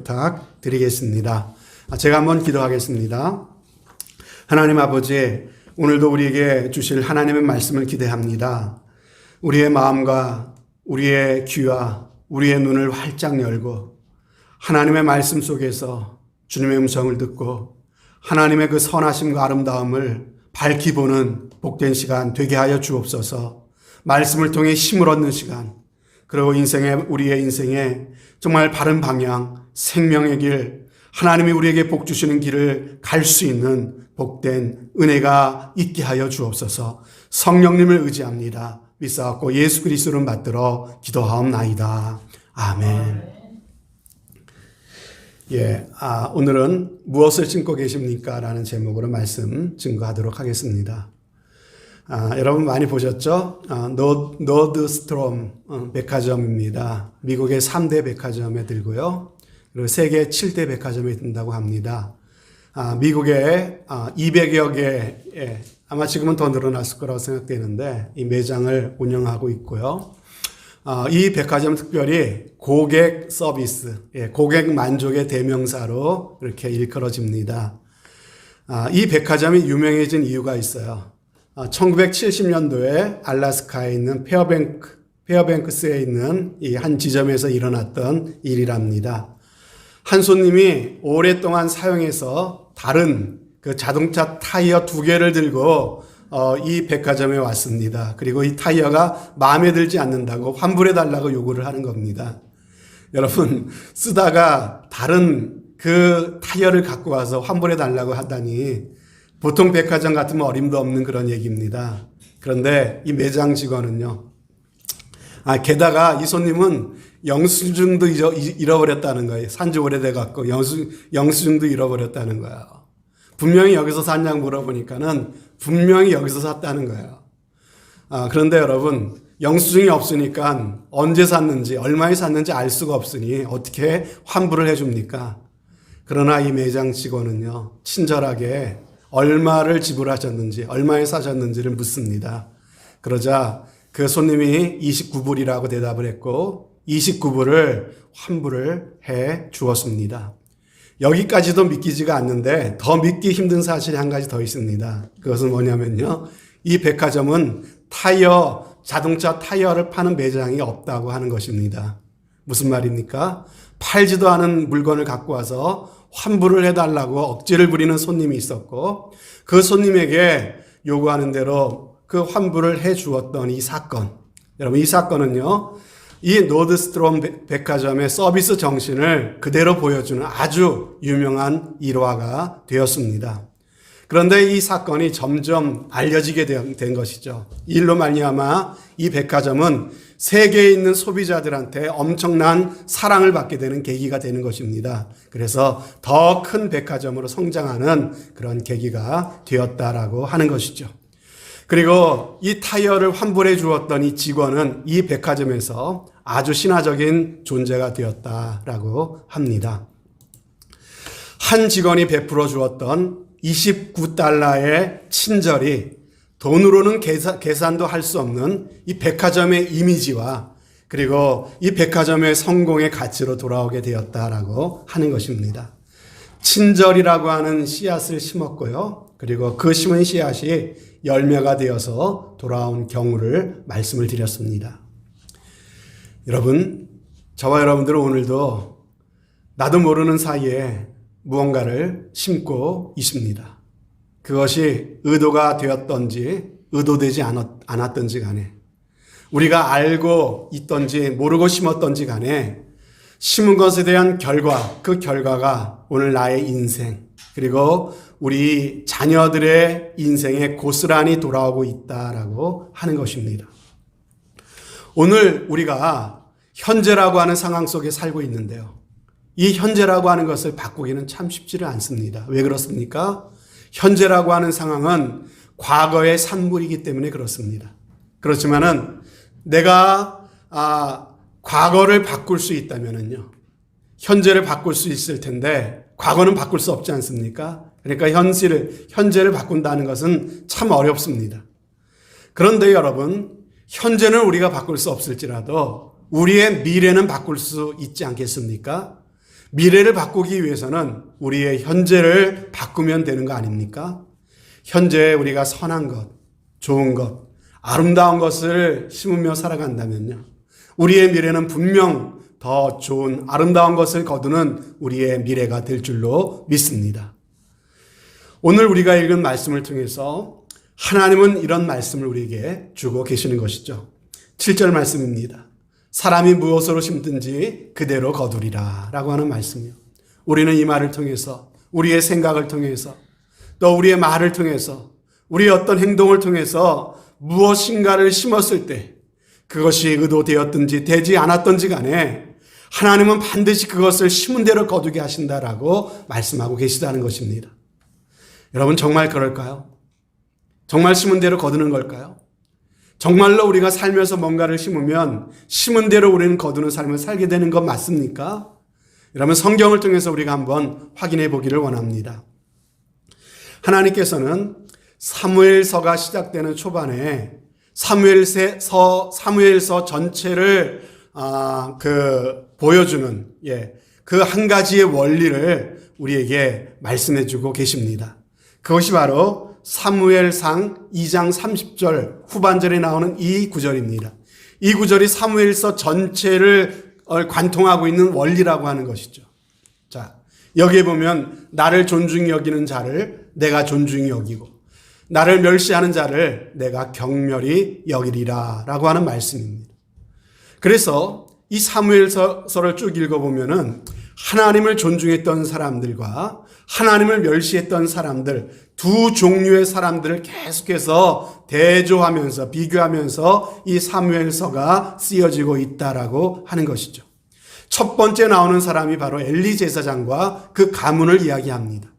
부탁드리겠습니다. 제가 한번 기도하겠습니다. 하나님 아버지, 오늘도 우리에게 주실 하나님의 말씀을 기대합니다. 우리의 마음과 우리의 귀와 우리의 눈을 활짝 열고 하나님의 말씀 속에서 주님의 음성을 듣고 하나님의 그 선하심과 아름다움을 밝히 보는 복된 시간 되게 하여 주옵소서. 말씀을 통해 힘을 얻는 시간, 그리고 우리의 인생에 정말 바른 방향, 생명의 길, 하나님이 우리에게 복 주시는 길을 갈 수 있는 복된 은혜가 있게 하여 주옵소서. 성령님을 의지합니다. 믿사옵고 예수 그리스도를 받들어 기도하옵나이다. 아멘. 오늘은 무엇을 신고 계십니까? 라는 제목으로 말씀 증거하도록 하겠습니다. 여러분 많이 보셨죠? 노드스트롬 백화점입니다. 미국의 3대 백화점에 들고요. 그리고 세계 7대 백화점에 든다고 합니다. 미국에 200여 개, 아마 지금은 더 늘어났을 거라고 생각되는데 이 매장을 운영하고 있고요. 이 백화점 특별히 고객 서비스, 고객 만족의 대명사로 이렇게 일컬어집니다. 이 백화점이 유명해진 이유가 있어요. 1970년도에 알래스카에 있는 페어뱅크스에 있는 이 한 지점에서 일어났던 일이랍니다. 한 손님이 오랫동안 사용해서 다른 그 자동차 타이어 2개를 들고 이 백화점에 왔습니다. 그리고 이 타이어가 마음에 들지 않는다고 환불해달라고 요구를 하는 겁니다. 여러분, 쓰다가 다른 그 타이어를 갖고 와서 환불해달라고 하다니 보통 백화점 같으면 어림도 없는 그런 얘기입니다. 그런데 이 매장 직원은요, 게다가 이 손님은 영수증도 잃어버렸다는 거예요. 산지 오래돼갖고 영수증도 잃어버렸다는 거예요. 분명히 여기서 샀냐고 물어보니까는 분명히 여기서 샀다는 거예요. 그런데 여러분, 영수증이 없으니까 언제 샀는지, 얼마에 샀는지 알 수가 없으니 어떻게 환불을 해줍니까? 그러나 이 매장 직원은요, 친절하게 얼마를 지불하셨는지, 얼마에 사셨는지를 묻습니다. 그러자 그 손님이 29불이라고 대답을 했고 29불을 환불을 해 주었습니다. 여기까지도 믿기지가 않는데 더 믿기 힘든 사실이 한 가지 더 있습니다. 그것은 뭐냐면요, 이 백화점은 자동차 타이어를 파는 매장이 없다고 하는 것입니다. 무슨 말입니까? 팔지도 않은 물건을 갖고 와서 환불을 해달라고 억지를 부리는 손님이 있었고 그 손님에게 요구하는 대로 그 환불을 해 주었던 이 사건. 여러분, 이 사건은요, 이 노드스트롬 백화점의 서비스 정신을 그대로 보여주는 아주 유명한 일화가 되었습니다. 그런데 이 사건이 점점 알려지게 된 것이죠. 이 일로 말미암아 이 백화점은 세계에 있는 소비자들한테 엄청난 사랑을 받게 되는 계기가 되는 것입니다. 그래서 더 큰 백화점으로 성장하는 그런 계기가 되었다라고 하는 것이죠. 그리고 이 타이어를 환불해 주었던 이 직원은 이 백화점에서 아주 신화적인 존재가 되었다라고 합니다. 한 직원이 베풀어 주었던 29달러의 친절이 돈으로는 계산도 할 수 없는 이 백화점의 이미지와 그리고 이 백화점의 성공의 가치로 돌아오게 되었다라고 하는 것입니다. 친절이라고 하는 씨앗을 심었고요. 그리고 그 심은 씨앗이 열매가 되어서 돌아온 경우를 말씀을 드렸습니다. 여러분, 저와 여러분들은 오늘도 나도 모르는 사이에 무언가를 심고 있습니다. 그것이 의도가 되었던지 의도되지 않았던지 간에 우리가 알고 있던지 모르고 심었던지 간에 심은 것에 대한 결과, 그 결과가 오늘 나의 인생 그리고 우리 자녀들의 인생에 고스란히 돌아오고 있다라고 하는 것입니다. 오늘 우리가 현재라고 하는 상황 속에 살고 있는데요. 이 현재라고 하는 것을 바꾸기는 참 쉽지를 않습니다. 왜 그렇습니까? 현재라고 하는 상황은 과거의 산물이기 때문에 그렇습니다. 그렇지만은 내가 과거를 바꿀 수 있다면은요, 현재를 바꿀 수 있을 텐데 과거는 바꿀 수 없지 않습니까? 그러니까 현재를 바꾼다는 것은 참 어렵습니다. 그런데 여러분, 현재는 우리가 바꿀 수 없을지라도 우리의 미래는 바꿀 수 있지 않겠습니까? 미래를 바꾸기 위해서는 우리의 현재를 바꾸면 되는 거 아닙니까? 현재에 우리가 선한 것, 좋은 것, 아름다운 것을 심으며 살아간다면요, 우리의 미래는 분명 더 좋은 아름다운 것을 거두는 우리의 미래가 될 줄로 믿습니다. 오늘 우리가 읽은 말씀을 통해서 하나님은 이런 말씀을 우리에게 주고 계시는 것이죠. 7절 말씀입니다. 사람이 무엇으로 심든지 그대로 거두리라 라고 하는 말씀이요. 우리는 이 말을 통해서, 우리의 생각을 통해서, 또 우리의 말을 통해서, 우리의 어떤 행동을 통해서 무엇인가를 심었을 때 그것이 의도되었든지 되지 않았든지 간에 하나님은 반드시 그것을 심은 대로 거두게 하신다라고 말씀하고 계시다는 것입니다. 여러분, 정말 그럴까요? 정말 심은 대로 거두는 걸까요? 정말로 우리가 살면서 뭔가를 심으면 심은 대로 우리는 거두는 삶을 살게 되는 것 맞습니까? 여러분, 성경을 통해서 우리가 한번 확인해 보기를 원합니다. 하나님께서는 사무엘서가 시작되는 초반에 사무엘서 전체를 보여주는 그 한 가지의 원리를 우리에게 말씀해 주고 계십니다. 그것이 바로 사무엘상 2장 30절 후반절에 나오는 이 구절입니다. 이 구절이 사무엘서 전체를 관통하고 있는 원리라고 하는 것이죠. 자, 여기에 보면 나를 존중히 여기는 자를 내가 존중히 여기고 나를 멸시하는 자를 내가 경멸히 여기리라 라고 하는 말씀입니다. 그래서 이 사무엘서를 쭉 읽어보면은 하나님을 존중했던 사람들과 하나님을 멸시했던 사람들, 두 종류의 사람들을 계속해서 대조하면서 비교하면서 이 사무엘서가 쓰여지고 있다라고 하는 것이죠. 첫 번째 나오는 사람이 바로 엘리 제사장과 그 가문을 이야기합니다.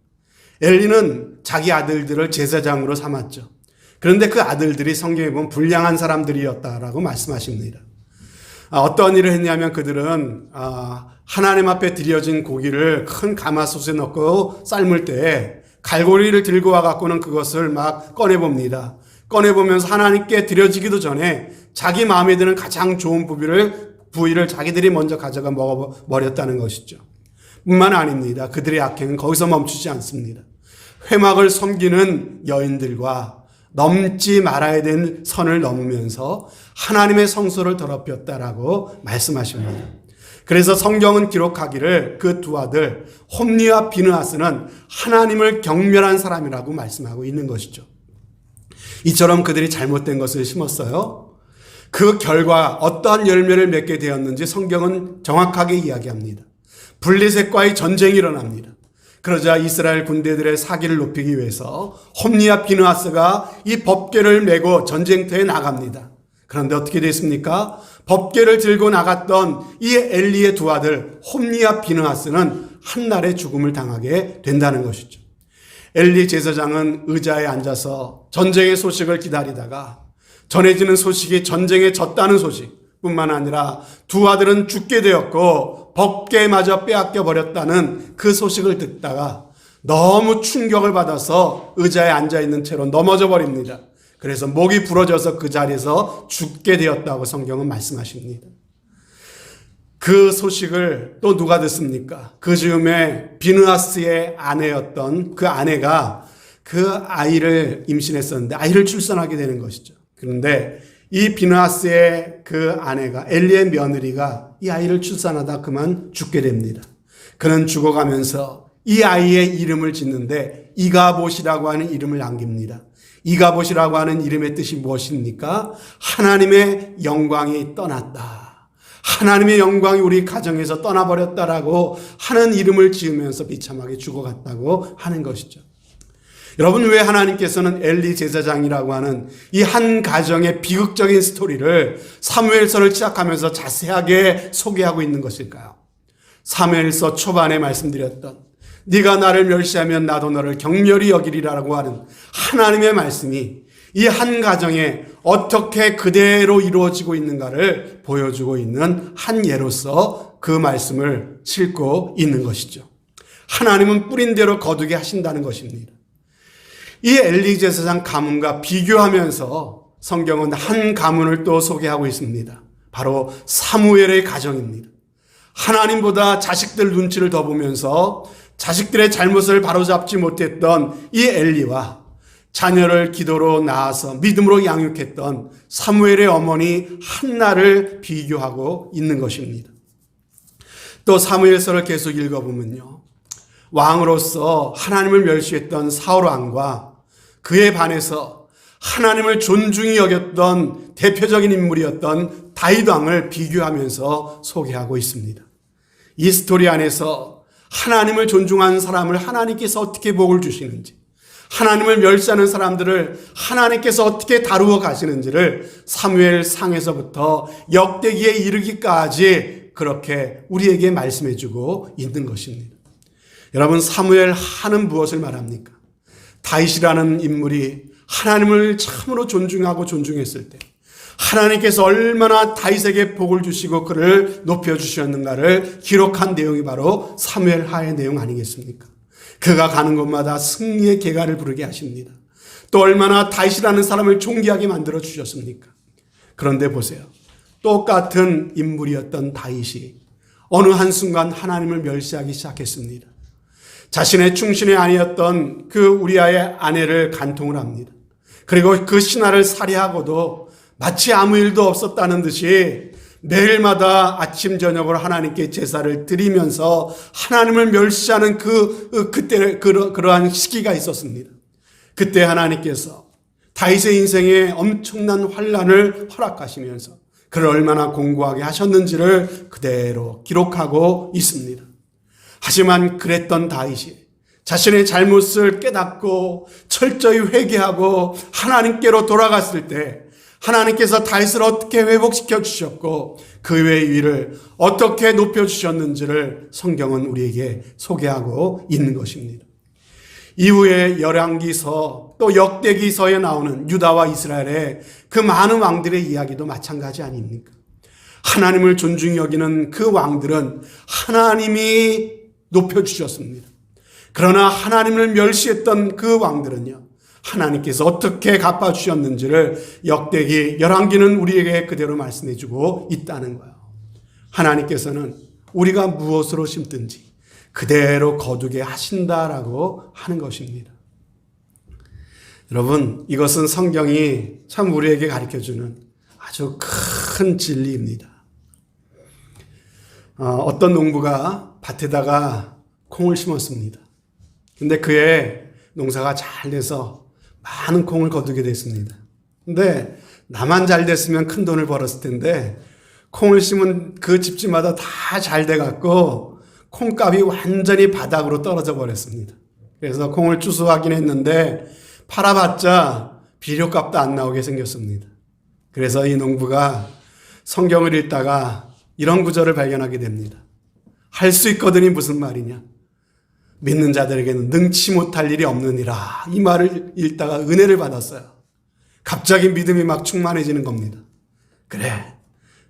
엘리는 자기 아들들을 제사장으로 삼았죠. 그런데 그 아들들이 성경에 보면 불량한 사람들이었다라고 말씀하십니다. 어떤 일을 했냐면 그들은 하나님 앞에 드려진 고기를 큰 가마솥에 넣고 삶을 때 갈고리를 들고 와갖고는 그것을 막 꺼내봅니다. 꺼내보면서 하나님께 드려지기도 전에 자기 마음에 드는 가장 좋은 부위를 자기들이 먼저 가져가 먹어버렸다는 것이죠. 뿐만 아닙니다. 그들의 악행은 거기서 멈추지 않습니다. 회막을 섬기는 여인들과 넘지 말아야 되는 선을 넘으면서 하나님의 성소를 더럽혔다라고 말씀하십니다. 그래서 성경은 기록하기를 그 두 아들 홈리와 비느하스는 하나님을 경멸한 사람이라고 말씀하고 있는 것이죠. 이처럼 그들이 잘못된 것을 심었어요. 그 결과 어떠한 열매를 맺게 되었는지 성경은 정확하게 이야기합니다. 블레셋과의 전쟁이 일어납니다. 그러자 이스라엘 군대들의 사기를 높이기 위해서 홈리와 비느하스가 이 법궤를 메고 전쟁터에 나갑니다. 그런데 어떻게 됐습니까? 법궤를 들고 나갔던 이 엘리의 두 아들 홈리와 비느하스는 한날에 죽음을 당하게 된다는 것이죠. 엘리 제사장은 의자에 앉아서 전쟁의 소식을 기다리다가 전해지는 소식이 전쟁에 졌다는 소식 뿐만 아니라 두 아들은 죽게 되었고 법궤마저 빼앗겨 버렸다는 그 소식을 듣다가 너무 충격을 받아서 의자에 앉아있는 채로 넘어져 버립니다. 그래서 목이 부러져서 그 자리에서 죽게 되었다고 성경은 말씀하십니다. 그 소식을 또 누가 듣습니까? 그 즈음에 비느하스의 아내였던 그 아내가 그 아이를 임신했었는데 아이를 출산하게 되는 것이죠. 그런데 이 비느하스의 그 아내가 엘리의 며느리가 이 아이를 출산하다 그만 죽게 됩니다. 그는 죽어가면서 이 아이의 이름을 짓는데 이가봇이라고 하는 이름을 남깁니다. 이가봇이라고 하는 이름의 뜻이 무엇입니까? 하나님의 영광이 떠났다. 하나님의 영광이 우리 가정에서 떠나버렸다라고 하는 이름을 지으면서 비참하게 죽어갔다고 하는 것이죠. 여러분, 왜 하나님께서는 엘리 제사장이라고 하는 이 한 가정의 비극적인 스토리를 사무엘서를 시작하면서 자세하게 소개하고 있는 것일까요? 사무엘서 초반에 말씀드렸던 네가 나를 멸시하면 나도 너를 경멸히 여기리라고 하는 하나님의 말씀이 이 한 가정에 어떻게 그대로 이루어지고 있는가를 보여주고 있는 한 예로서 그 말씀을 싣고 있는 것이죠. 하나님은 뿌린 대로 거두게 하신다는 것입니다. 이 엘리 제사장 가문과 비교하면서 성경은 한 가문을 또 소개하고 있습니다. 바로 사무엘의 가정입니다. 하나님보다 자식들 눈치를 더 보면서 자식들의 잘못을 바로잡지 못했던 이 엘리와 자녀를 기도로 낳아서 믿음으로 양육했던 사무엘의 어머니 한나를 비교하고 있는 것입니다. 또 사무엘서를 계속 읽어보면요, 왕으로서 하나님을 멸시했던 사울 왕과 그에 반해서 하나님을 존중히 여겼던 대표적인 인물이었던 다윗 왕을 비교하면서 소개하고 있습니다. 이 스토리 안에서 하나님을 존중하는 사람을 하나님께서 어떻게 복을 주시는지, 하나님을 멸시하는 사람들을 하나님께서 어떻게 다루어 가시는지를 사무엘 상에서부터 역대기에 이르기까지 그렇게 우리에게 말씀해 주고 있는 것입니다. 여러분, 사무엘 하는 무엇을 말합니까? 다윗이라는 인물이 하나님을 참으로 존중하고 존중했을 때 하나님께서 얼마나 다윗에게 복을 주시고 그를 높여주셨는가를 기록한 내용이 바로 사무엘 하의 내용 아니겠습니까? 그가 가는 곳마다 승리의 계가를 부르게 하십니다. 또 얼마나 다윗이라는 사람을 존귀하게 만들어 주셨습니까? 그런데 보세요. 똑같은 인물이었던 다윗이 어느 한순간 하나님을 멸시하기 시작했습니다. 자신의 충신이 아니었던 그 우리아의 아내를 간통을 합니다. 그리고 그 신하를 살해하고도 마치 아무 일도 없었다는 듯이 매일마다 아침 저녁으로 하나님께 제사를 드리면서 하나님을 멸시하는 그러한 시기가 있었습니다. 그때 하나님께서 다윗의 인생에 엄청난 환난을 허락하시면서 그를 얼마나 공고하게 하셨는지를 그대로 기록하고 있습니다. 하지만 그랬던 다윗이 자신의 잘못을 깨닫고 철저히 회개하고 하나님께로 돌아갔을 때 하나님께서 다윗을 어떻게 회복시켜 주셨고 그의 위를 어떻게 높여 주셨는지를 성경은 우리에게 소개하고 있는 것입니다. 이후에 열왕기서 또 역대기서에 나오는 유다와 이스라엘의 그 많은 왕들의 이야기도 마찬가지 아닙니까? 하나님을 존중히 여기는 그 왕들은 하나님이 높여주셨습니다. 그러나 하나님을 멸시했던 그 왕들은요, 하나님께서 어떻게 갚아주셨는지를 역대기 열왕기는 우리에게 그대로 말씀해주고 있다는 거예요. 하나님께서는 우리가 무엇으로 심든지 그대로 거두게 하신다라고 하는 것입니다. 여러분, 이것은 성경이 참 우리에게 가르쳐주는 아주 큰 진리입니다. 어떤 농부가 밭에다가 콩을 심었습니다. 근데 그의 농사가 잘 돼서 많은 콩을 거두게 됐습니다. 근데 나만 잘 됐으면 큰 돈을 벌었을 텐데 콩을 심은 그 집집마다 다 잘 돼갖고 콩값이 완전히 바닥으로 떨어져 버렸습니다. 그래서 콩을 추수하긴 했는데 팔아봤자 비료값도 안 나오게 생겼습니다. 그래서 이 농부가 성경을 읽다가 이런 구절을 발견하게 됩니다. 할 수 있거든이 무슨 말이냐? 믿는 자들에게는 능치 못할 일이 없느니라. 이 말을 읽다가 은혜를 받았어요. 갑자기 믿음이 막 충만해지는 겁니다. 그래,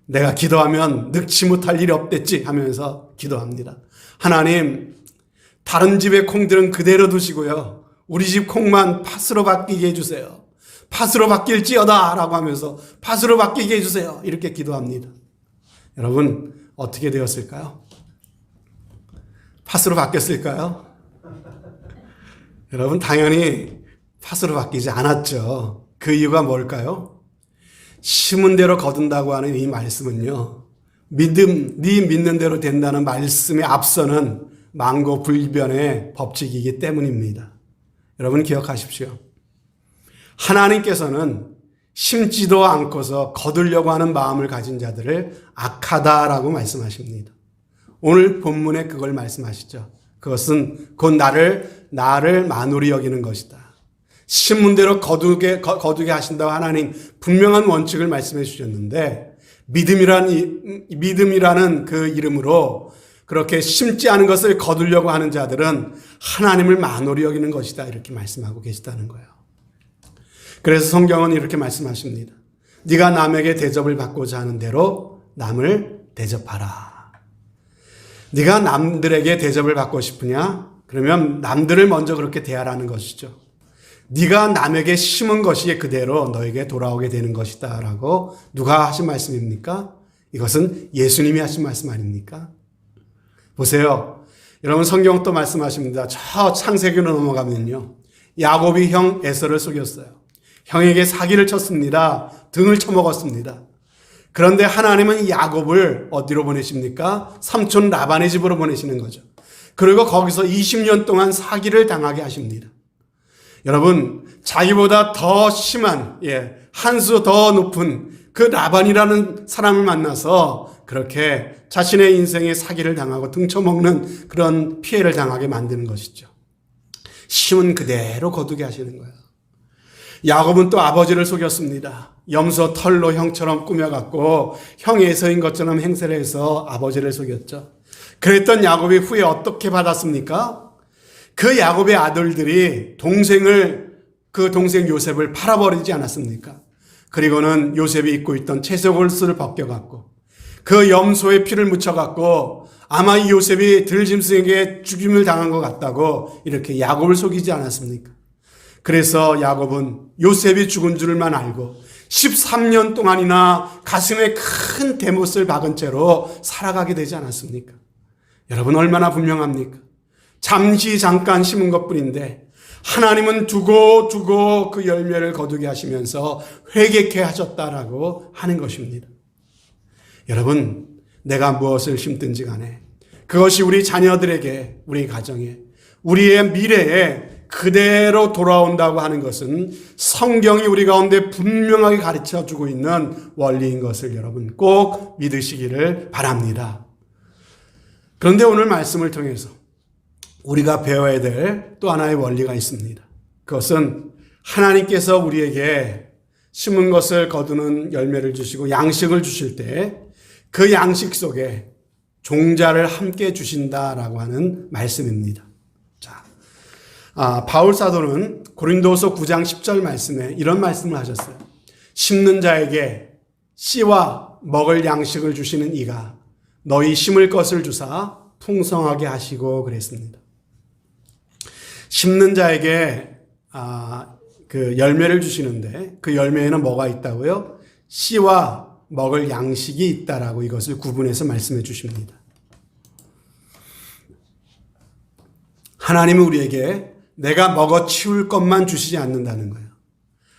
내가 기도하면 능치 못할 일이 없댔지 하면서 기도합니다. 하나님, 다른 집의 콩들은 그대로 두시고요, 우리 집 콩만 팥으로 바뀌게 해주세요. 팥으로 바뀔지어다 라고 하면서 팥으로 바뀌게 해주세요. 이렇게 기도합니다. 여러분, 어떻게 되었을까요? 팥으로 바뀌었을까요? 여러분, 당연히 팥으로 바뀌지 않았죠. 그 이유가 뭘까요? 심은 대로 거둔다고 하는 이 말씀은요, 네 믿는 대로 된다는 말씀에 앞서는 만고불변의 법칙이기 때문입니다. 여러분 기억하십시오. 하나님께서는 심지도 않고서 거두려고 하는 마음을 가진 자들을 악하다라고 말씀하십니다. 오늘 본문에 그걸 말씀하시죠. 그것은 곧 나를 만홀히 여기는 것이다. 심은 대로 거두게 하신다고 하나님 분명한 원칙을 말씀해 주셨는데 믿음이라는 그 이름으로 그렇게 심지 않은 것을 거두려고 하는 자들은 하나님을 만홀히 여기는 것이다. 이렇게 말씀하고 계시다는 거예요. 그래서 성경은 이렇게 말씀하십니다. 네가 남에게 대접을 받고자 하는 대로 남을 대접하라. 네가 남들에게 대접을 받고 싶으냐? 그러면 남들을 먼저 그렇게 대하라는 것이죠. 네가 남에게 심은 것이 그대로 너에게 돌아오게 되는 것이다 라고 누가 하신 말씀입니까? 이것은 예수님이 하신 말씀 아닙니까? 보세요. 여러분 성경 또 말씀하십니다. 저 창세기로 넘어가면요. 야곱이 형 에서를 속였어요. 형에게 사기를 쳤습니다. 등을 쳐먹었습니다. 그런데 하나님은 야곱을 어디로 보내십니까? 삼촌 라반의 집으로 보내시는 거죠. 그리고 거기서 20년 동안 사기를 당하게 하십니다. 여러분, 자기보다 더 심한, 한 수 더 높은 그 라반이라는 사람을 만나서 그렇게 자신의 인생에 사기를 당하고 등쳐먹는 그런 피해를 당하게 만드는 것이죠. 심은 그대로 거두게 하시는 거예요. 야곱은 또 아버지를 속였습니다. 염소 털로 형처럼 꾸며갖고 형 에서인 것처럼 행세를 해서 아버지를 속였죠. 그랬던 야곱이 후에 어떻게 받았습니까? 그 야곱의 아들들이 그 동생 요셉을 팔아버리지 않았습니까? 그리고는 요셉이 입고 있던 채색옷을 벗겨갖고 그 염소의 피를 묻혀갖고 아마 이 요셉이 들짐승에게 죽임을 당한 것 같다고 이렇게 야곱을 속이지 않았습니까? 그래서 야곱은 요셉이 죽은 줄만 알고 13년 동안이나 가슴에 큰 대못을 박은 채로 살아가게 되지 않았습니까? 여러분 얼마나 분명합니까? 잠깐 심은 것뿐인데 하나님은 두고 그 열매를 거두게 하시면서 회개케 하셨다라고 하는 것입니다. 여러분, 내가 무엇을 심든지 간에 그것이 우리 자녀들에게, 우리 가정에, 우리의 미래에 그대로 돌아온다고 하는 것은 성경이 우리 가운데 분명하게 가르쳐주고 있는 원리인 것을 여러분 꼭 믿으시기를 바랍니다. 그런데 오늘 말씀을 통해서 우리가 배워야 될 또 하나의 원리가 있습니다. 그것은 하나님께서 우리에게 심은 것을 거두는 열매를 주시고 양식을 주실 때 그 양식 속에 종자를 함께 주신다라고 하는 말씀입니다. 자, 바울 사도는 고린도서 9장 10절 말씀에 이런 말씀을 하셨어요. 심는 자에게 씨와 먹을 양식을 주시는 이가 너희 심을 것을 주사 풍성하게 하시고 그랬습니다. 심는 자에게 그 열매를 주시는데 그 열매에는 뭐가 있다고요? 씨와 먹을 양식이 있다라고 이것을 구분해서 말씀해 주십니다. 하나님은 우리에게 내가 먹어 치울 것만 주시지 않는다는 거예요.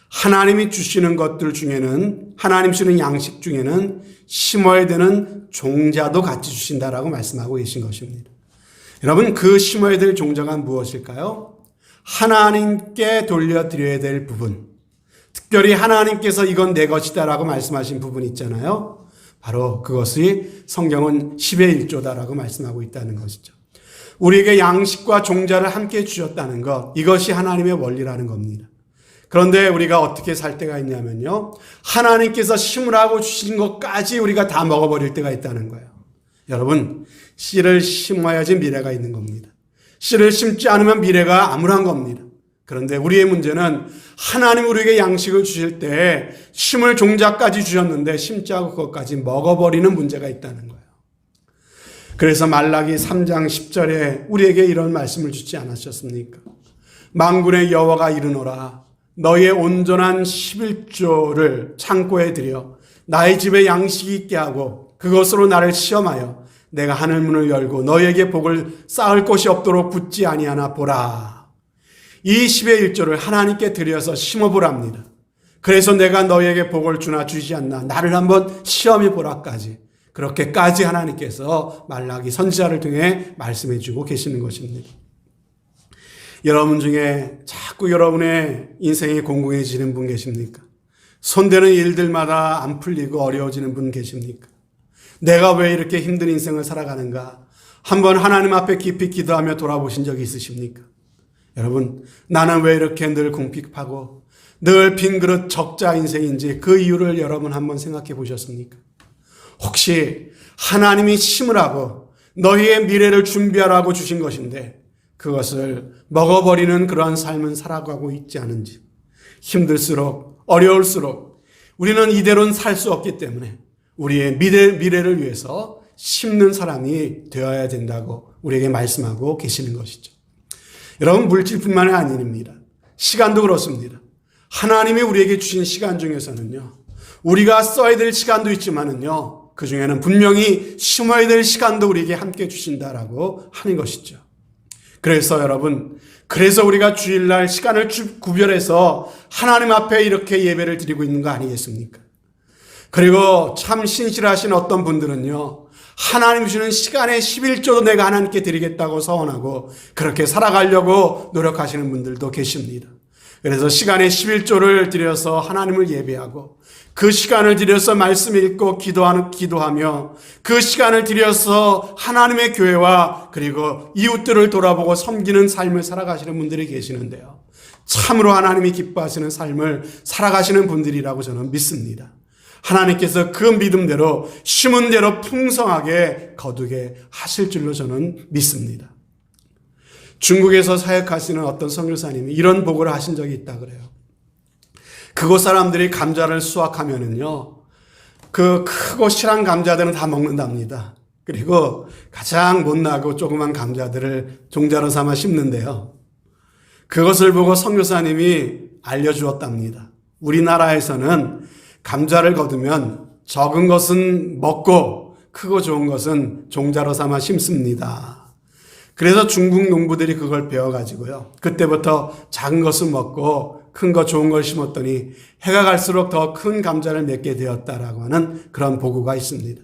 하나님이 주시는 것들 중에는, 하나님 주시는 양식 중에는 심어야 되는 종자도 같이 주신다라고 말씀하고 계신 것입니다. 여러분, 그 심어야 될 종자가 무엇일까요? 하나님께 돌려드려야 될 부분. 특별히 하나님께서 이건 내 것이다라고 말씀하신 부분 있잖아요. 바로 그것이 성경은 10의 1조다라고 말씀하고 있다는 것이죠. 우리에게 양식과 종자를 함께 주셨다는 것, 이것이 하나님의 원리라는 겁니다. 그런데 우리가 어떻게 살 때가 있냐면요. 하나님께서 심으라고 주신 것까지 우리가 다 먹어버릴 때가 있다는 거예요. 여러분, 씨를 심어야지 미래가 있는 겁니다. 씨를 심지 않으면 미래가 암울한 겁니다. 그런데 우리의 문제는 하나님 우리에게 양식을 주실 때 심을 종자까지 주셨는데 심지 않고 그것까지 먹어버리는 문제가 있다는 거예요. 그래서 말라기 3장 10절에 우리에게 이런 말씀을 주지 않으셨습니까? 만군의 여호와가 이르노라 너희의 온전한 11조를 창고에 들여 나의 집에 양식이 있게 하고 그것으로 나를 시험하여 내가 하늘문을 열고 너희에게 복을 쌓을 곳이 없도록 붙지 아니하나 보라. 이 10의 1조를 하나님께 드려서 심어보랍니다. 그래서 내가 너희에게 복을 주나 주지 않나 나를 한번 시험해 보라까지 그렇게까지 하나님께서 말라기 선지자를 통해 말씀해 주고 계시는 것입니다. 여러분 중에 자꾸 여러분의 인생이 공공해지는 분 계십니까? 손대는 일들마다 안 풀리고 어려워지는 분 계십니까? 내가 왜 이렇게 힘든 인생을 살아가는가? 한번 하나님 앞에 깊이 기도하며 돌아보신 적이 있으십니까? 여러분, 나는 왜 이렇게 늘 궁핍하고 늘 빈그릇 적자 인생인지 그 이유를 여러분 한번 생각해 보셨습니까? 혹시 하나님이 심으라고 너희의 미래를 준비하라고 주신 것인데 그것을 먹어버리는 그러한 삶은 살아가고 있지 않은지, 힘들수록 어려울수록 우리는 이대로는 살 수 없기 때문에 우리의 미래를 위해서 심는 사람이 되어야 된다고 우리에게 말씀하고 계시는 것이죠. 여러분, 물질뿐만이 아닙니다. 시간도 그렇습니다. 하나님이 우리에게 주신 시간 중에서는요, 우리가 써야 될 시간도 있지만은요, 그 중에는 분명히 심어야 될 시간도 우리에게 함께 주신다라고 하는 것이죠. 그래서 여러분, 그래서 우리가 주일날 시간을 구별해서 하나님 앞에 이렇게 예배를 드리고 있는 거 아니겠습니까? 그리고 참 신실하신 어떤 분들은요, 하나님 주는 시간의 11조도 내가 하나님께 드리겠다고 서원하고 그렇게 살아가려고 노력하시는 분들도 계십니다. 그래서 시간의 11조를 들여서 하나님을 예배하고 그 시간을 들여서 말씀 읽고 기도하며 그 시간을 들여서 하나님의 교회와 그리고 이웃들을 돌아보고 섬기는 삶을 살아가시는 분들이 계시는데요. 참으로 하나님이 기뻐하시는 삶을 살아가시는 분들이라고 저는 믿습니다. 하나님께서 그 믿음대로 심은 대로 풍성하게 거두게 하실 줄로 저는 믿습니다. 중국에서 사역하시는 어떤 선교사님이 이런 보고를 하신 적이 있다 그래요. 그곳 사람들이 감자를 수확하면은요, 그 크고 실한 감자들은 다 먹는답니다. 그리고 가장 못나고 조그만 감자들을 종자로 삼아 심는데요. 그것을 보고 선교사님이 알려주었답니다. 우리나라에서는 감자를 거두면 적은 것은 먹고 크고 좋은 것은 종자로 삼아 심습니다. 그래서 중국 농부들이 그걸 배워가지고요. 그때부터 작은 것은 먹고 큰 거 좋은 걸 심었더니 해가 갈수록 더 큰 감자를 맺게 되었다라고 하는 그런 보고가 있습니다.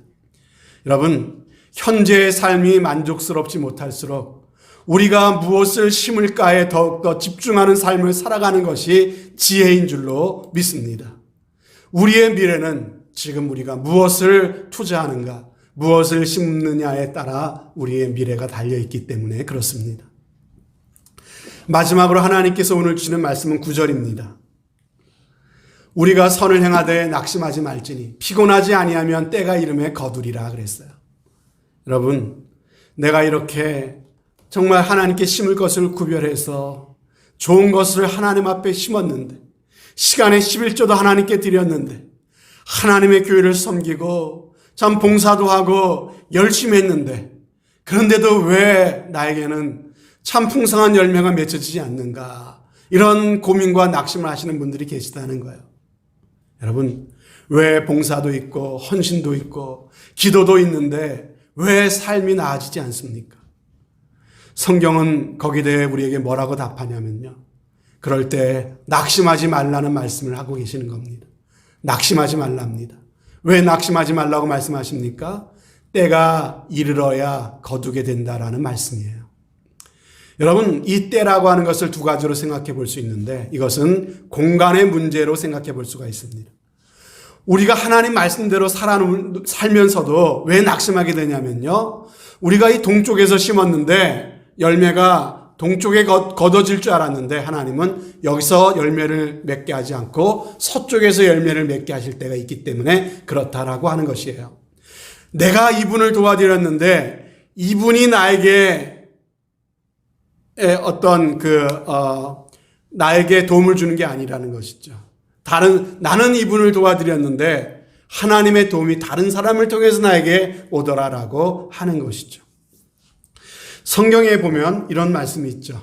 여러분, 현재의 삶이 만족스럽지 못할수록 우리가 무엇을 심을까에 더욱더 집중하는 삶을 살아가는 것이 지혜인 줄로 믿습니다. 우리의 미래는 지금 우리가 무엇을 투자하는가, 무엇을 심느냐에 따라 우리의 미래가 달려있기 때문에 그렇습니다. 마지막으로 하나님께서 오늘 주시는 말씀은 9절입니다. 우리가 선을 행하되 낙심하지 말지니 피곤하지 아니하면 때가 이름에 거두리라 그랬어요. 여러분, 내가 이렇게 정말 하나님께 심을 것을 구별해서 좋은 것을 하나님 앞에 심었는데 시간의 11조도 하나님께 드렸는데 하나님의 교회를 섬기고 참 봉사도 하고 열심히 했는데 그런데도 왜 나에게는 참 풍성한 열매가 맺혀지지 않는가, 이런 고민과 낙심을 하시는 분들이 계시다는 거예요. 여러분, 왜 봉사도 있고 헌신도 있고 기도도 있는데 왜 삶이 나아지지 않습니까? 성경은 거기에 대해 우리에게 뭐라고 답하냐면요, 그럴 때 낙심하지 말라는 말씀을 하고 계시는 겁니다. 낙심하지 말랍니다. 왜 낙심하지 말라고 말씀하십니까? 때가 이르러야 거두게 된다라는 말씀이에요. 여러분, 이 때라고 하는 것을 두 가지로 생각해 볼 수 있는데 이것은 공간의 문제로 생각해 볼 수가 있습니다. 우리가 하나님 말씀대로 살면서도 왜 낙심하게 되냐면요, 우리가 이 동쪽에서 심었는데 열매가 동쪽에 거둬질 줄 알았는데 하나님은 여기서 열매를 맺게 하지 않고 서쪽에서 열매를 맺게 하실 때가 있기 때문에 그렇다라고 하는 것이에요. 내가 이분을 도와드렸는데 이분이 나에게 나에게 도움을 주는 게 아니라는 것이죠. 나는 이분을 도와드렸는데 하나님의 도움이 다른 사람을 통해서 나에게 오더라라고 하는 것이죠. 성경에 보면 이런 말씀이 있죠.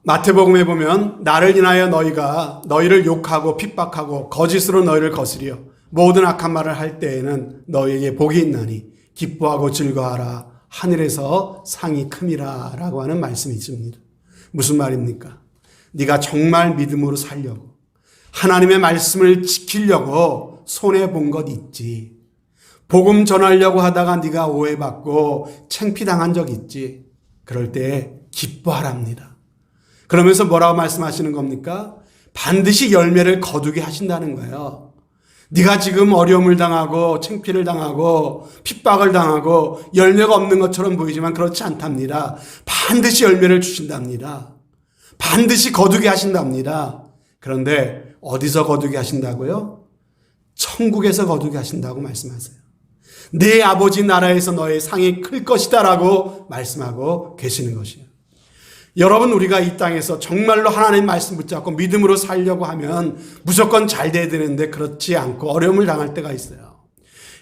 마태복음에 보면 나를 인하여 너희가 너희를 욕하고 핍박하고 거짓으로 너희를 거스려 모든 악한 말을 할 때에는 너희에게 복이 있나니 기뻐하고 즐거워하라. 하늘에서 상이 큼이라 라고 하는 말씀이 있습니다. 무슨 말입니까? 네가 정말 믿음으로 살려고 하나님의 말씀을 지키려고 손해본 것 있지. 복음 전하려고 하다가 네가 오해받고 창피당한 적 있지. 그럴 때 기뻐하랍니다. 그러면서 뭐라고 말씀하시는 겁니까? 반드시 열매를 거두게 하신다는 거예요. 네가 지금 어려움을 당하고 창피를 당하고 핍박을 당하고 열매가 없는 것처럼 보이지만 그렇지 않답니다. 반드시 열매를 주신답니다. 반드시 거두게 하신답니다. 그런데 어디서 거두게 하신다고요? 천국에서 거두게 하신다고 말씀하세요. 내 아버지 나라에서 너의 상이 클 것이다 라고 말씀하고 계시는 것이에요. 여러분, 우리가 이 땅에서 정말로 하나님 말씀 붙잡고 믿음으로 살려고 하면 무조건 잘 돼야 되는데 그렇지 않고 어려움을 당할 때가 있어요.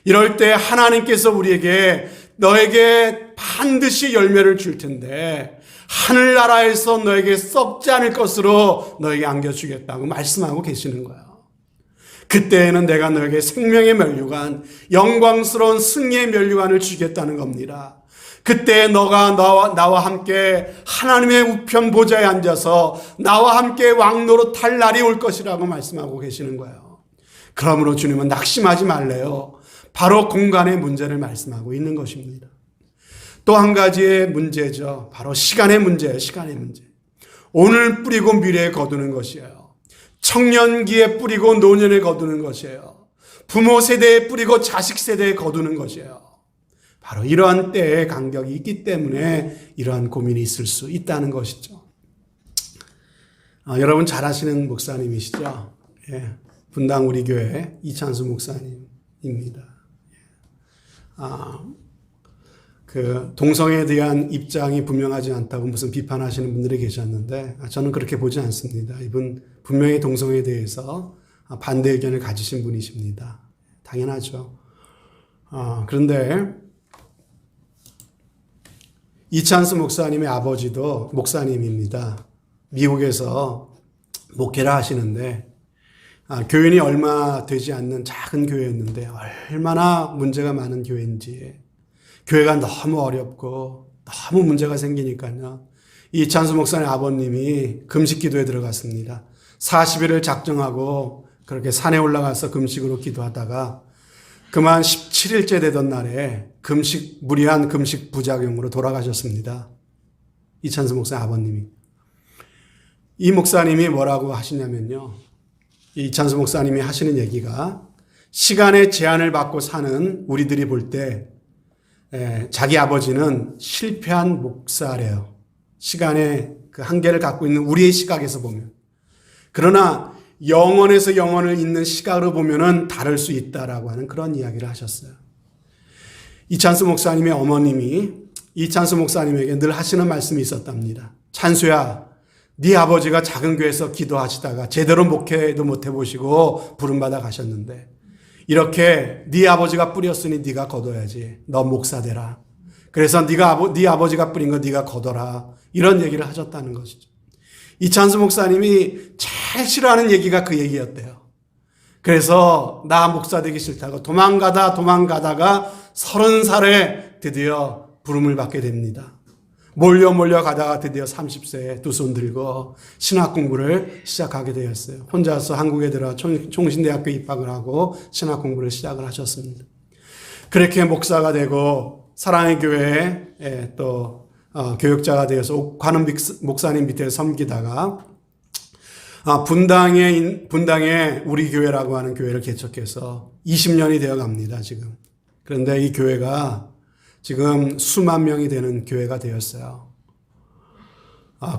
이럴 때 하나님께서 우리에게 너에게 반드시 열매를 줄 텐데 하늘나라에서 너에게 썩지 않을 것으로 너에게 안겨주겠다고 말씀하고 계시는 거예요. 그때에는 내가 너에게 생명의 면류관, 영광스러운 승리의 면류관을 주겠다는 겁니다. 그때 너가 나와 함께 하나님의 우편 보좌에 앉아서 나와 함께 왕노릇할 날이 올 것이라고 말씀하고 계시는 거예요. 그러므로 주님은 낙심하지 말래요. 바로 공간의 문제를 말씀하고 있는 것입니다. 또 한 가지의 문제죠. 바로 시간의 문제예요. 시간의 문제. 오늘 뿌리고 미래에 거두는 것이에요. 청년기에 뿌리고 노년에 거두는 것이에요. 부모 세대에 뿌리고 자식 세대에 거두는 것이에요. 바로 이러한 때의 간격이 있기 때문에 이러한 고민이 있을 수 있다는 것이죠. 여러분 잘 아시는 목사님이시죠? 예, 분당 우리 교회 이찬수 목사님입니다. 그 동성애에 대한 입장이 분명하지 않다고 무슨 비판하시는 분들이 계셨는데 저는 그렇게 보지 않습니다. 이분 분명히 동성애에 대해서 반대 의견을 가지신 분이십니다. 당연하죠. 그런데 이찬수 목사님의 아버지도 목사님입니다. 미국에서 목회를 하시는데 교인이 얼마 되지 않는 작은 교회였는데 얼마나 문제가 많은 교회인지 교회가 너무 어렵고 너무 문제가 생기니까요. 이찬수 목사님 아버님이 금식 기도에 들어갔습니다. 40일을 작정하고 그렇게 산에 올라가서 금식으로 기도하다가 그만 17일째 되던 날에 무리한 금식 부작용으로 돌아가셨습니다. 이찬수 목사님 아버님이. 이 목사님이 뭐라고 하시냐면요. 이찬수 목사님이 하시는 얘기가 시간의 제한을 받고 사는 우리들이 볼 때 자기 아버지는 실패한 목사래요. 시간의 그 한계를 갖고 있는 우리의 시각에서 보면. 그러나 영원에서 영원을 잇는 시각으로 보면은 다를 수 있다라고 하는 그런 이야기를 하셨어요. 이찬수 목사님의 어머님이 이찬수 목사님에게 늘 하시는 말씀이 있었답니다. 찬수야, 네 아버지가 작은 교회에서 기도하시다가 제대로 목회도 못 해보시고 부름받아 가셨는데 이렇게 네 아버지가 뿌렸으니 네가 거둬야지. 너 목사 되라. 그래서 네 아버지가 뿌린 거 네가 거둬라. 이런 얘기를 하셨다는 것이죠. 이찬수 목사님이 제일 싫어하는 얘기가 그 얘기였대요. 그래서 나 목사 되기 싫다고 도망가다가 30살에 드디어 부름을 받게 됩니다. 몰려 가다가 드디어 30세에 두 손 들고 신학 공부를 시작하게 되었어요. 혼자서 한국에 들어 총신대학교 입학을 하고 신학 공부를 시작을 하셨습니다. 그렇게 목사가 되고 사랑의 교회에 또 교육자가 되어서 관음 목사님 밑에 섬기다가 분당에 우리 교회라고 하는 교회를 개척해서 20년이 되어 갑니다, 지금. 그런데 이 교회가 지금 수만 명이 되는 교회가 되었어요.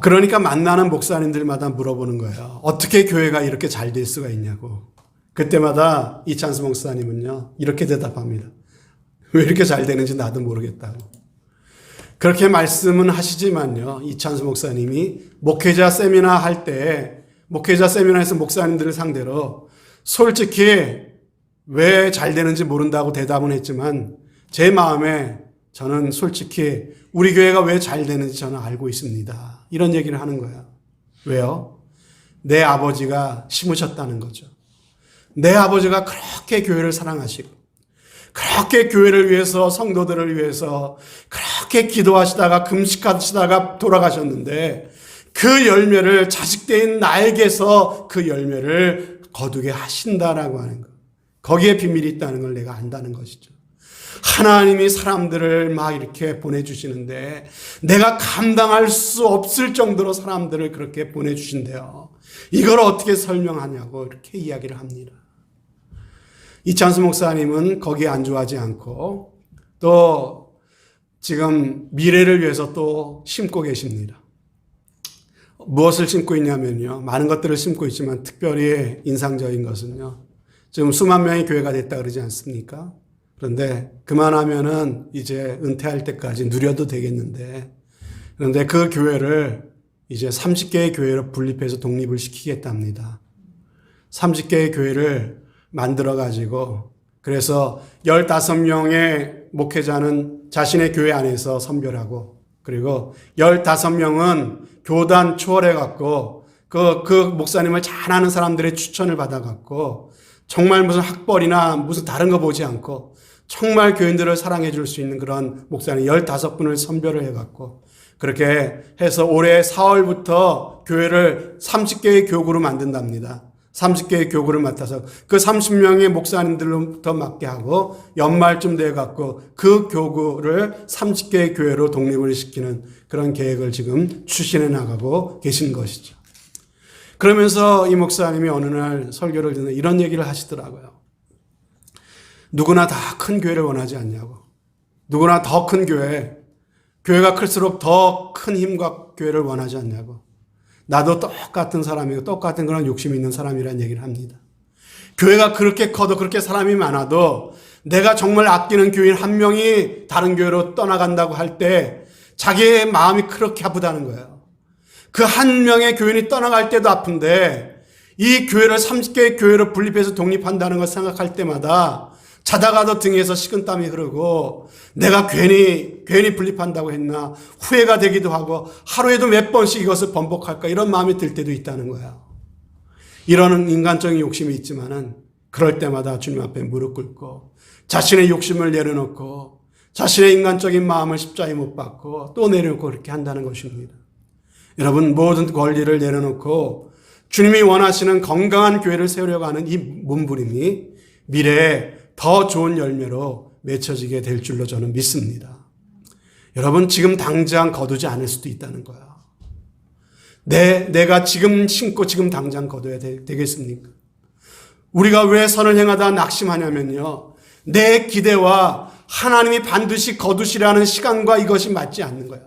그러니까 만나는 목사님들마다 물어보는 거예요. 어떻게 교회가 이렇게 잘 될 수가 있냐고. 그때마다 이찬수 목사님은요, 이렇게 대답합니다. 왜 이렇게 잘 되는지 나도 모르겠다고. 그렇게 말씀은 하시지만요, 이찬수 목사님이 목회자 세미나에서 목사님들을 상대로 솔직히 왜 잘 되는지 모른다고 대답은 했지만 제 마음에 저는 솔직히 우리 교회가 왜 잘 되는지 저는 알고 있습니다. 이런 얘기를 하는 거예요. 왜요? 내 아버지가 심으셨다는 거죠. 내 아버지가 그렇게 교회를 사랑하시고 그렇게 교회를 위해서 성도들을 위해서 그렇게 기도하시다가 금식하시다가 돌아가셨는데 그 열매를 자식된 나에게서 그 열매를 거두게 하신다라고 하는 것. 거기에 비밀이 있다는 걸 내가 안다는 것이죠. 하나님이 사람들을 막 이렇게 보내주시는데 내가 감당할 수 없을 정도로 사람들을 그렇게 보내주신대요. 이걸 어떻게 설명하냐고 이렇게 이야기를 합니다. 이찬수 목사님은 거기에 안주하지 않고 또 지금 미래를 위해서 또 심고 계십니다. 무엇을 심고 있냐면요. 많은 것들을 심고 있지만 특별히 인상적인 것은요. 지금 수만 명의 교회가 됐다 그러지 않습니까? 그런데 그만하면은 이제 은퇴할 때까지 누려도 되겠는데 그런데 그 교회를 이제 30개의 교회로 분립해서 독립을 시키겠답니다. 30개의 교회를 만들어 가지고 그래서 15명의 목회자는 자신의 교회 안에서 선별하고 그리고 15명은 교단 초월해 갖고 그 목사님을 잘 아는 사람들의 추천을 받아 갖고 정말 무슨 학벌이나 무슨 다른 거 보지 않고 정말 교인들을 사랑해 줄 수 있는 그런 목사님 15분을 선별을 해갖고 그렇게 해서 올해 4월부터 교회를 30개의 교구로 만든답니다. 30개의 교구를 맡아서 그 30명의 목사님들로부터 맡게 하고 연말쯤 돼갖고 그 교구를 30개의 교회로 독립을 시키는 그런 계획을 지금 추진해 나가고 계신 것이죠. 그러면서 이 목사님이 어느 날 설교를 듣는 이런 얘기를 하시더라고요. 누구나 다 큰 교회를 원하지 않냐고. 누구나 더 큰 교회가 클수록 더 큰 힘과 교회를 원하지 않냐고. 나도 똑같은 사람이고 똑같은 그런 욕심이 있는 사람이라는 얘기를 합니다. 교회가 그렇게 커도 그렇게 사람이 많아도 내가 정말 아끼는 교인 한 명이 다른 교회로 떠나간다고 할 때 자기의 마음이 그렇게 아프다는 거예요. 그 한 명의 교인이 떠나갈 때도 아픈데 이 교회를 30개의 교회로 분립해서 독립한다는 걸 생각할 때마다 자다가도 등에서 식은땀이 흐르고 내가 괜히 분립한다고 했나 후회가 되기도 하고 하루에도 몇 번씩 이것을 번복할까 이런 마음이 들 때도 있다는 거예요. 이런 인간적인 욕심이 있지만은 그럴 때마다 주님 앞에 무릎 꿇고 자신의 욕심을 내려놓고 자신의 인간적인 마음을 십자가에 못 박고 또 내려놓고 그렇게 한다는 것입니다. 여러분 모든 권리를 내려놓고 주님이 원하시는 건강한 교회를 세우려고 하는 이 몸부림이 미래에 더 좋은 열매로 맺혀지게 될 줄로 저는 믿습니다. 여러분 지금 당장 거두지 않을 수도 있다는 거야. 내가 지금 심고 지금 당장 거둬야 되겠습니까? 우리가 왜 선을 행하다 낙심하냐면요. 내 기대와 하나님이 반드시 거두시라는 시간과 이것이 맞지 않는 거야.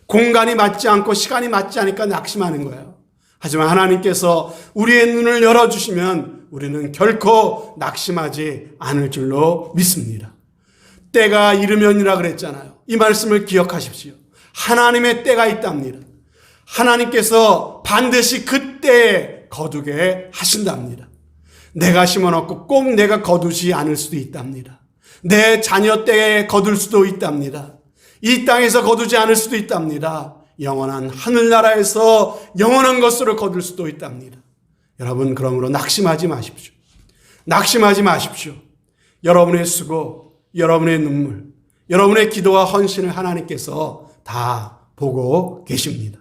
공간이 맞지 않고 시간이 맞지 않으니까 낙심하는 거예요. 하지만 하나님께서 우리의 눈을 열어주시면 우리는 결코 낙심하지 않을 줄로 믿습니다. 때가 이르면이라 그랬잖아요. 이 말씀을 기억하십시오. 하나님의 때가 있답니다. 하나님께서 반드시 그 때에 거두게 하신답니다. 내가 심어놓고 꼭 내가 거두지 않을 수도 있답니다. 내 자녀 때에 거둘 수도 있답니다. 이 땅에서 거두지 않을 수도 있답니다. 영원한 하늘나라에서 영원한 것으로 거둘 수도 있답니다. 여러분 그러므로 낙심하지 마십시오. 낙심하지 마십시오. 여러분의 수고, 여러분의 눈물, 여러분의 기도와 헌신을 하나님께서 다 보고 계십니다.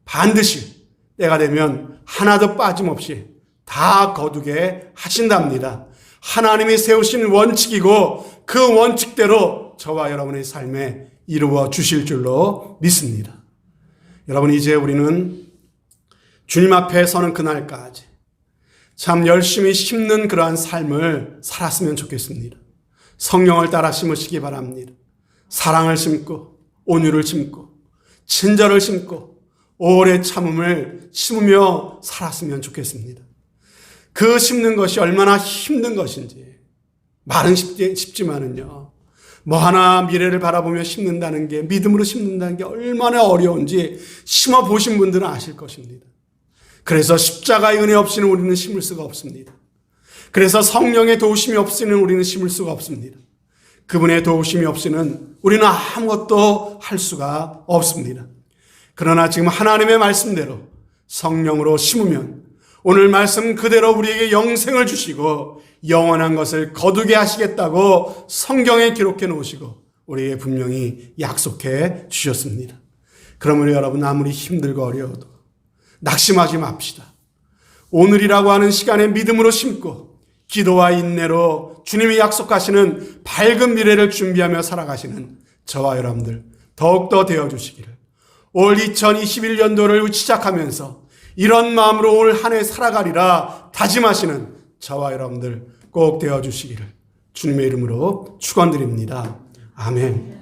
반드시 때가 되면 하나도 빠짐없이 다 거두게 하신답니다. 하나님이 세우신 원칙이고 그 원칙대로 저와 여러분의 삶에 이루어 주실 줄로 믿습니다. 여러분 이제 우리는 주님 앞에 서는 그날까지 참 열심히 심는 그러한 삶을 살았으면 좋겠습니다. 성령을 따라 심으시기 바랍니다. 사랑을 심고 온유를 심고 친절을 심고 오래 참음을 심으며 살았으면 좋겠습니다. 그 심는 것이 얼마나 힘든 것인지 말은 쉽지만은요. 뭐 하나 미래를 바라보며 심는다는 게 믿음으로 심는다는 게 얼마나 어려운지 심어 보신 분들은 아실 것입니다. 그래서 십자가의 은혜 없이는 우리는 심을 수가 없습니다. 그래서 성령의 도우심이 없이는 우리는 심을 수가 없습니다. 그분의 도우심이 없이는 우리는 아무것도 할 수가 없습니다. 그러나 지금 하나님의 말씀대로 성령으로 심으면 오늘 말씀 그대로 우리에게 영생을 주시고 영원한 것을 거두게 하시겠다고 성경에 기록해 놓으시고 우리에게 분명히 약속해 주셨습니다. 그러므로 여러분 아무리 힘들고 어려워도 낙심하지 맙시다. 오늘이라고 하는 시간에 믿음으로 심고 기도와 인내로 주님이 약속하시는 밝은 미래를 준비하며 살아가시는 저와 여러분들 더욱더 되어주시기를 올 2021년도를 시작하면서 이런 마음으로 올 한 해 살아가리라 다짐하시는 저와 여러분들 꼭 되어주시기를 주님의 이름으로 축원드립니다. 아멘.